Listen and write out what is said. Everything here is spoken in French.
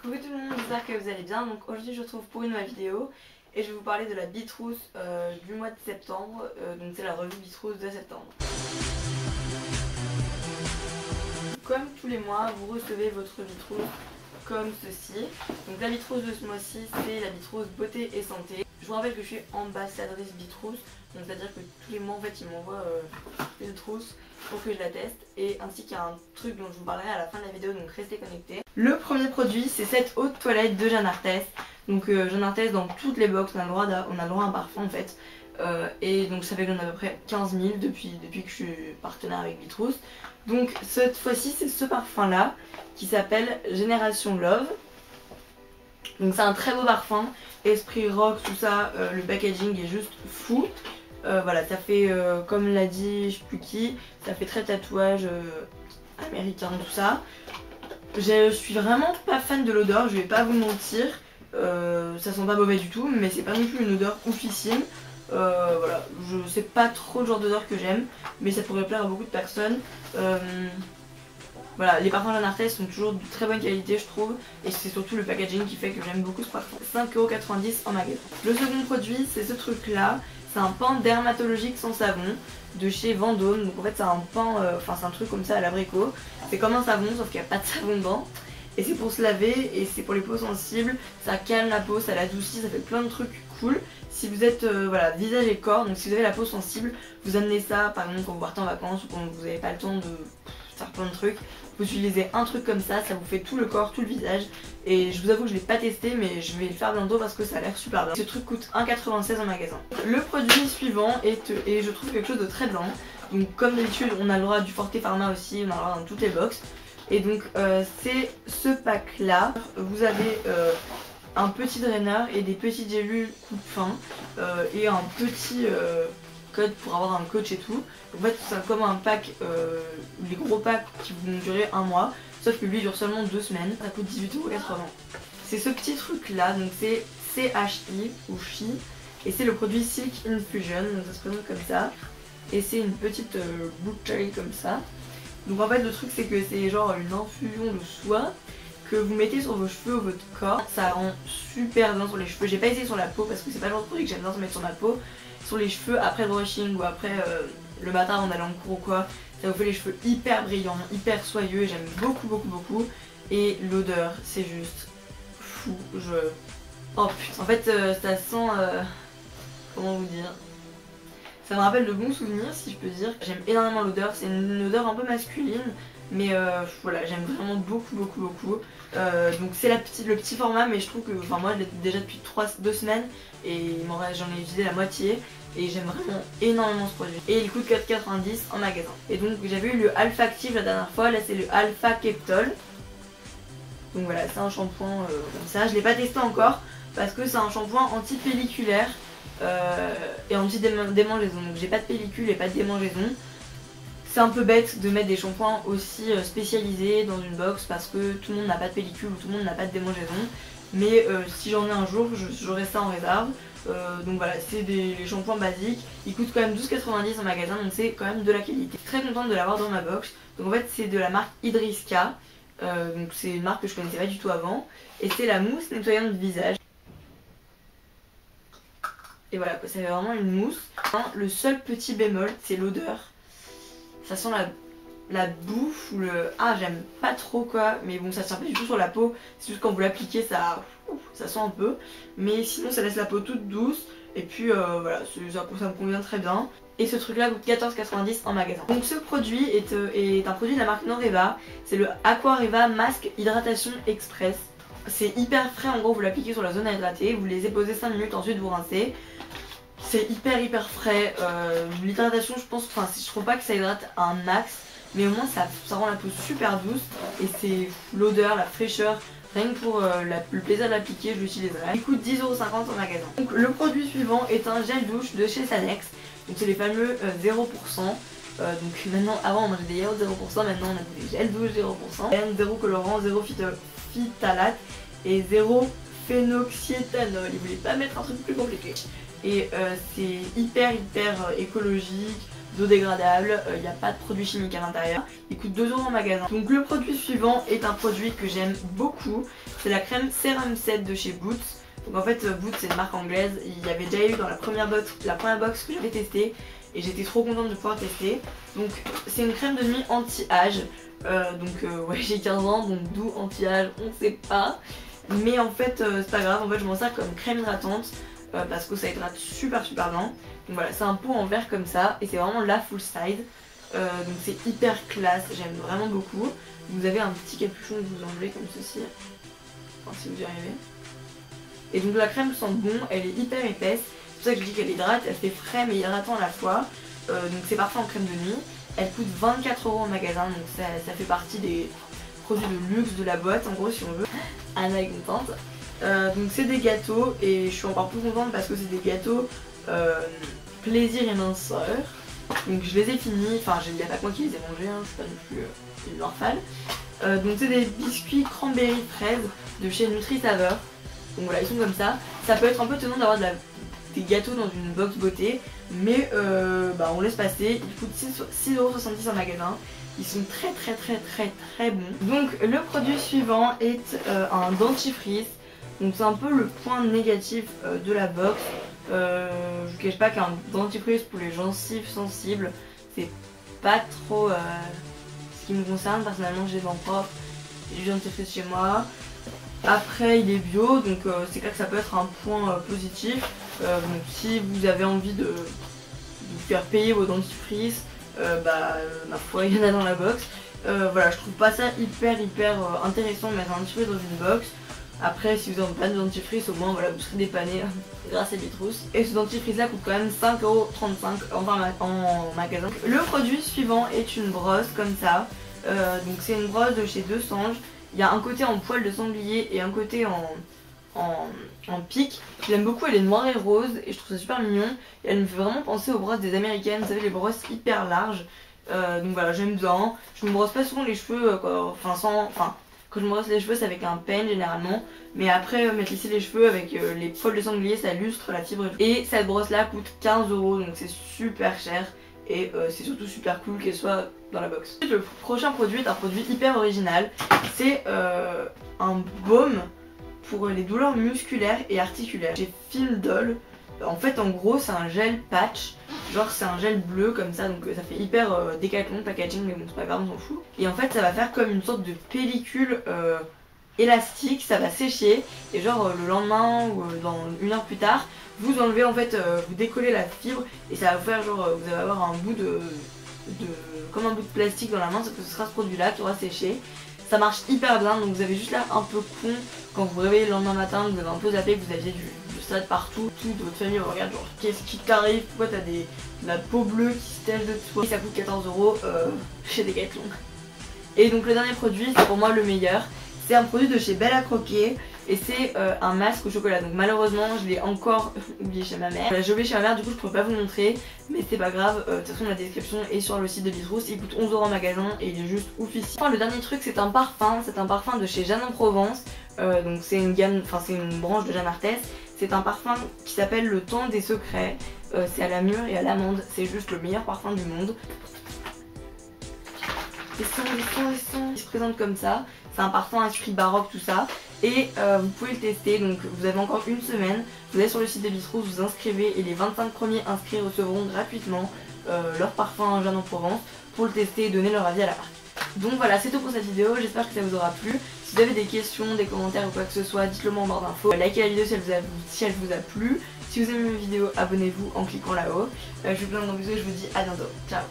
Coucou tout le monde, j'espère que vous allez bien. Donc aujourd'hui je vous retrouve pour une nouvelle vidéo et je vais vous parler de la Bitrousse du mois de septembre. Donc c'est la revue Bitrousse de septembre. Comme tous les mois, vous recevez votre Bitrousse comme ceci. Donc la Bitrousse de ce mois-ci, c'est la Bitrousse beauté et santé. Je vous rappelle que je suis ambassadrice Bitrousse, donc c'est à dire que tous les mois en fait ils m'envoient une trousse pour que je la teste, et ainsi qu'il y a un truc dont je vous parlerai à la fin de la vidéo, donc restez connectés. Le premier produit, c'est cette eau de toilette de Jeanne Arthès. Donc Jeanne Arthès, dans toutes les box on a le droit à un parfum en fait, et donc ça fait que j'en ai à peu près 15 000 depuis que je suis partenaire avec Bitrousse. Donc cette fois-ci c'est ce parfum là qui s'appelle Génération Love. Donc c'est un très beau parfum, esprit rock, tout ça, le packaging est juste fou. Voilà, ça fait, comme l'a dit je sais plus qui, ça fait très tatouage américain, tout ça. Je suis vraiment pas fan de l'odeur, je vais pas vous mentir. Ça sent pas mauvais du tout, mais c'est pas non plus une odeur oufissime. Voilà, je sais pas trop le genre d'odeur que j'aime, mais ça pourrait plaire à beaucoup de personnes. Voilà, les parfums Jeanne Arthès sont toujours de très bonne qualité je trouve, et c'est surtout le packaging qui fait que j'aime beaucoup ce parfum. 5,90€ en magasin. Le second produit, c'est ce truc là, c'est un pain dermatologique sans savon de chez Vendôme. Donc en fait c'est un pain, c'est un truc comme ça à l'abricot, c'est comme un savon sauf qu'il n'y a pas de savon dedans. Et c'est pour se laver et c'est pour les peaux sensibles, ça calme la peau, ça l'adoucit, ça fait plein de trucs cool. Si vous êtes voilà, visage et corps, donc si vous avez la peau sensible, vous amenez ça par exemple quand vous partez en vacances ou quand vous n'avez pas le temps de faire plein de trucs, vous utilisez un truc comme ça vous fait tout le corps, tout le visage. Et je vous avoue que je l'ai pas testé, mais je vais le faire bientôt parce que ça a l'air super bien. Ce truc coûte 1,96€ en magasin. Le produit suivant est je trouve quelque chose de très blanc. Donc comme d'habitude on a le droit du Forte Pharma aussi, on a le droit dans toutes les box. Et donc c'est ce pack là, vous avez un petit draineur et des petites gélules coupe-fin et un petit code pour avoir un coach et tout. En fait c'est comme un pack, les gros packs qui vont durer un mois, sauf que lui dure seulement 2 semaines, ça coûte 18,80€. C'est ce petit truc là, donc c'est CHI ou Chi, et c'est le produit Silk Infusion, donc ça se présente comme ça. Et c'est une petite bouteille comme ça. Donc en fait le truc c'est que c'est genre une infusion de soie que vous mettez sur vos cheveux ou votre corps. Ça rend super bien sur les cheveux. J'ai pas essayé sur la peau parce que c'est pas le genre de produit que j'aime bien se mettre sur ma peau. Sur les cheveux après le brushing ou après le matin avant d'aller en cours ou quoi, ça vous fait les cheveux hyper brillants, hyper soyeux. J'aime beaucoup. Et l'odeur c'est juste fou. Oh putain, en fait ça sent... comment vous dire, ça me rappelle de bons souvenirs si je peux dire. J'aime énormément l'odeur, c'est une odeur un peu masculine, mais voilà, j'aime vraiment beaucoup. Donc c'est le petit format, mais je trouve que moi je l'ai déjà depuis 2 semaines et j'en ai utilisé la moitié et j'aime vraiment énormément ce produit. Et il coûte 4,90€ en magasin. Et donc j'avais eu le Alpha Active la dernière fois, là c'est le Alpha Keptol. Donc voilà, c'est un shampoing comme ça, je l'ai pas testé encore parce que c'est un shampoing anti-pelliculaire. Et anti-démangeaison, donc j'ai pas de pellicule et pas de démangeaison. C'est un peu bête de mettre des shampoings aussi spécialisés dans une box parce que tout le monde n'a pas de pellicule ou tout le monde n'a pas de démangeaison. Mais si j'en ai un jour, j'aurai ça en réserve. Donc voilà, c'est des shampoings basiques. Ils coûtent quand même 12,90€ en magasin, donc c'est quand même de la qualité. Très contente de l'avoir dans ma box. Donc en fait c'est de la marque Idriska. Donc c'est une marque que je connaissais pas du tout avant. Et c'est la mousse nettoyante de visage. Et voilà, ça fait vraiment une mousse. Le seul petit bémol, c'est l'odeur. Ça sent la bouffe ou le... Ah, j'aime pas trop quoi. Mais bon, ça tient pas du tout sur la peau. C'est juste quand vous l'appliquez, ça sent un peu. Mais sinon, ça laisse la peau toute douce. Et puis voilà, ça me convient très bien. Et ce truc là coûte 14,90€ en magasin. Donc ce produit est un produit de la marque Noreva. C'est le Aquareva Masque Hydratation Express. C'est hyper frais, en gros vous l'appliquez sur la zone à hydrater, vous les posez 5 minutes, ensuite vous rincez. C'est hyper frais, l'hydratation je trouve pas que ça hydrate un max, mais au moins ça rend la peau super douce. Et c'est l'odeur, la fraîcheur, rien que pour le plaisir de l'appliquer, je l'utiliserai. Il coûte 10,50€ en magasin. Donc le produit suivant est un gel douche de chez Sanex, donc c'est les fameux 0%. Donc maintenant, avant on mangeait des yaourts 0%, maintenant on a des gels douche 0%, 0 colorant, 0 phthalate et 0 phénoxyéthanol. Ils voulaient pas mettre un truc plus compliqué. Et c'est hyper écologique, biodégradable, il n'y a pas de produits chimiques à l'intérieur. Il coûte 2 € en magasin. Donc le produit suivant est un produit que j'aime beaucoup. C'est la crème Serum 7 de chez Boots. Donc en fait Boots c'est une marque anglaise. Il y avait déjà eu dans la première box que j'avais testée. Et j'étais trop contente de pouvoir tester. Donc c'est une crème de nuit anti-âge. Ouais, j'ai 15 ans, donc d'où anti-âge, on sait pas. Mais en fait c'est pas grave, en fait je m'en sers comme crème hydratante parce que ça hydrate super bien. Donc voilà, c'est un pot en verre comme ça et c'est vraiment la full size. Donc c'est hyper classe, j'aime vraiment beaucoup. Vous avez un petit capuchon que vous enlevez comme ceci, enfin si vous y arrivez. Et donc la crème sent bon, elle est hyper épaisse. C'est pour ça que je dis qu'elle hydrate, elle fait frais mais hydratant à la fois. Donc c'est parfait en crème de nuit. Elle coûte 24 € en magasin, donc ça fait partie des produits de luxe de la boîte en gros si on veut. Anna est contente. Donc c'est des gâteaux et je suis encore plus contente parce que c'est des gâteaux plaisir et minceur. Donc je les ai finis, enfin il n'y a pas que moi qui les ai mangés, hein, je suis pas non plus une orphale. Donc c'est des biscuits cranberry fraises de chez Nutri-Saveur. Donc voilà, ils sont comme ça. Ça peut être un peu tenant d'avoir des gâteaux dans une box beauté, mais on laisse passer. Ils coûtent 6,70 € en magasin. Ils sont très bons. Donc le produit suivant est un dentifrice. Donc c'est un peu le point négatif de la box. Je vous cache pas qu'un dentifrice pour les gencives sensibles, c'est pas trop ce qui me concerne. Personnellement j'ai des dents propres, j'ai du dentifrice chez moi. Après il est bio, donc c'est clair que ça peut être un point positif. Donc si vous avez envie de vous faire payer vos dentifrices, ma foi il y en a dans la box. Voilà, je trouve pas ça hyper intéressant de mettre un dentifrice dans une box. Après si vous n'avez pas de dentifrice, au moins voilà, vous serez dépanné grâce à Bitrous. Et ce dentifrice là coûte quand même 5,35 € en magasin. Le produit suivant est une brosse comme ça. Donc c'est une brosse de chez Deux Sanges. Il y a un côté en poil de sanglier et un côté en pic. J'aime beaucoup, elle est noire et rose et je trouve ça super mignon. Et elle me fait vraiment penser aux brosses des américaines, vous savez les brosses hyper larges. Donc voilà, j'aime bien. Je me brosse pas souvent les cheveux, quand je me brosse les cheveux c'est avec un peigne généralement. Mais après mettre ici les cheveux avec les poils de sanglier, ça lustre la fibre. Et cette brosse là coûte 15 €, donc c'est super cher. Et c'est surtout super cool qu'elle soit dans la box. Le prochain produit est un produit hyper original. C'est un baume pour les douleurs musculaires et articulaires. J'ai Fildol. En fait en gros c'est un gel patch. Genre c'est un gel bleu comme ça, donc ça fait hyper Décathlon packaging, mais bon c'est pas grave, on s'en fout. Et en fait ça va faire comme une sorte de pellicule élastique, ça va sécher. Et genre le lendemain ou dans 1 heure plus tard, vous enlevez en fait, vous décollez la fibre et ça va faire genre, vous allez avoir un bout comme un bout de plastique dans la main, sauf que ce sera ce produit là qui aura séché. Ça marche hyper bien, donc vous avez juste l'air un peu con quand vous vous réveillez le lendemain matin, vous avez un peu zappé, que vous aviez du sale partout, toute votre famille vous regarde genre qu'est-ce qui t'arrive, pourquoi t'as de la peau bleue qui se tèche de toi. Et ça coûte 14 € chez Decathlon. Et donc le dernier produit, c'est pour moi le meilleur. C'est un produit de chez Belle à Croquer et c'est un masque au chocolat. Donc malheureusement je l'ai encore oublié chez ma mère. J'ai oublié chez ma mère, du coup je pourrais pas vous le montrer, mais c'est pas grave. De toute façon la description est sur le site de Bitrous. Il coûte 11 € en magasin et il est juste oufissime. Enfin, le dernier truc c'est un parfum. C'est un parfum de chez Jeanne en Provence. Donc c'est une gamme, enfin c'est une branche de Jeanne Arthès. C'est un parfum qui s'appelle le Temps des Secrets. C'est à la mûre et à l'amande. C'est juste le meilleur parfum du monde. Les sons. Il se présente comme ça. C'est un parfum à esprit baroque, tout ça. Et vous pouvez le tester. Donc vous avez encore 1 semaine. Vous allez sur le site de Bitrous, vous inscrivez. Et les 25 premiers inscrits recevront gratuitement leur parfum Jeanne en Provence pour le tester et donner leur avis à la marque. Donc voilà, c'est tout pour cette vidéo. J'espère que ça vous aura plu. Si vous avez des questions, des commentaires ou quoi que ce soit, dites-le moi en barre d'infos. Likez la vidéo si elle vous a plu. Si vous aimez mes vidéos, abonnez-vous en cliquant là-haut. Je vous fais un gros bisou et je vous dis à bientôt. Ciao.